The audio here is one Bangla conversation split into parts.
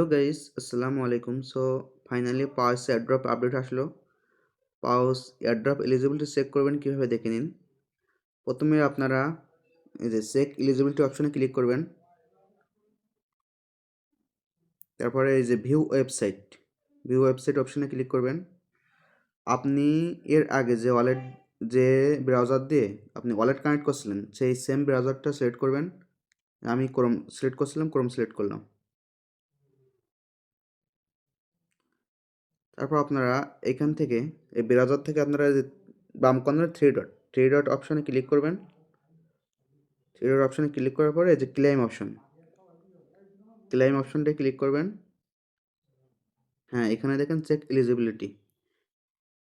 হ্যালো গাইস, আসসালামু আলাইকুম। সো ফাইনালি পাওস এয়ারড্রপ আপডেট আসলো। পাওস এয়ারড্রপ এলিজিবিলিটি চেক করবেন কিভাবে দেখে নিন। প্রথমে আপনারা এই যে চেক এলিজিবিলিটি অপশনে ক্লিক করবেন। তারপরে এই যে ভিউ ওয়েবসাইট অপশনে ক্লিক করবেন। আপনি এর আগে যে ব্রাউজার দিয়ে আপনি ওয়ালেট কানেক্ট করছিলেন সেই সেম ব্রাউজারটা সিলেক্ট করবেন। আমি ক্রোম সিলেক্ট করছিলাম, ক্রোম সিলেক্ট করলাম। তারপর আপনারা এখান থেকে এই ব্রাউজার থেকে আপনারা যে বাম কর্নারে থ্রি ডট অপশনে ক্লিক করবেন। থ্রি ডট অপশনে ক্লিক করার পরে এই যে ক্লেম অপশনটায় ক্লিক করবেন। হ্যাঁ, এখানে দেখেন চেক এলিজিবিলিটি।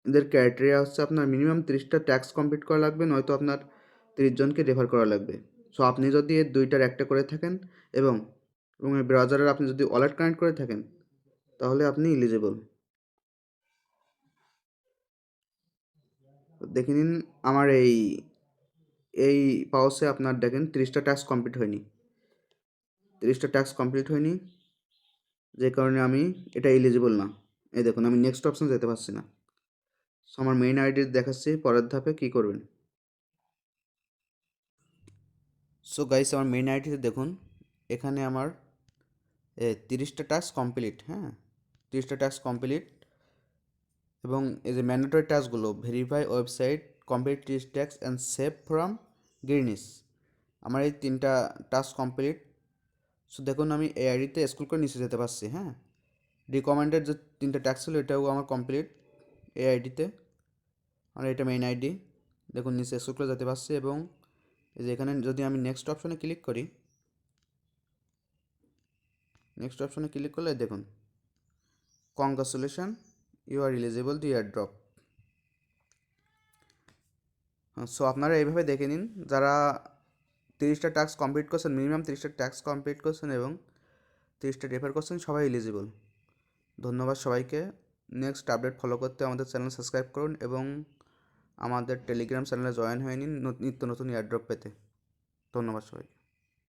এদের ক্রাইটেরিয়া হচ্ছে আপনার মিনিমাম 30টা ট্যাক্স কমপ্লিট করা লাগবে, নয়তো আপনার 30 জনকে রেফার করা লাগবে। সো আপনি যদি এর দুইটার একটা করে থাকেন এবং এবং এই ব্রাউজারের আপনি যদি ওয়ালেট কানেক্ট করে থাকেন তাহলে আপনি এলিজিবল। দেখে নিন আমার এই পাওসে আপনার দেখেন 30টা ট্যাক্স কমপ্লিট হয়নি, যে কারণে আমি এটা এলিজিবল না। এই দেখুন আমি নেক্সট অপশন যেতে পারছি না। সো আমার মেইন আইডি দেখাচ্ছি পরের ধাপে কী করবেন। সো গাইস, আমার মেইন আইডিতে দেখুন এখানে আমার 30টা টাস্ক কমপ্লিট। হ্যাঁ, 30টা টাস্ক কমপ্লিট এবং এই যে ম্যান্ডেটরি টাস্কগুলো verify website, complete 30 tax and save from গ্রিনিস, আমার এই 3টা টাস্ক কমপ্লিট। সো দেখুন আমি এই আইডিতে স্ক্রল করে নিচে যেতে পারছি। হ্যাঁ, রিকমেন্ডেড যে 3টা ট্যাক্স ছিল এটাও আমার কমপ্লিট এই আইডিতে। আর এটা মেইন আইডি, দেখুন নিচে স্ক্রল করে যেতে পারছি এবং এই যে এখানে যদি আমি নেক্সট অপশনে ক্লিক করি, নেক্সট অপশনে ক্লিক করলে দেখুন congratulation, you are eligible to airdrop. So আপনারা এইভাবে দেখে নিন, যারা 30টা টাস্ক কমপ্লিট করছেন, মিনিমাম 30টা টাস্ক কমপ্লিট করছেন এবং 30টা রেফার করছেন, সবাই এলিজিবল। ধন্যবাদ সবাইকে। নেক্সট আপডেট ফলো করতে আমাদের চ্যানেল সাবস্ক্রাইব করুন এবং আমাদের টেলিগ্রাম চ্যানেলে জয়েন হয়ে নিন নিত্য নতুন এয়ারড্রপ পেতে। ধন্যবাদ সবাই।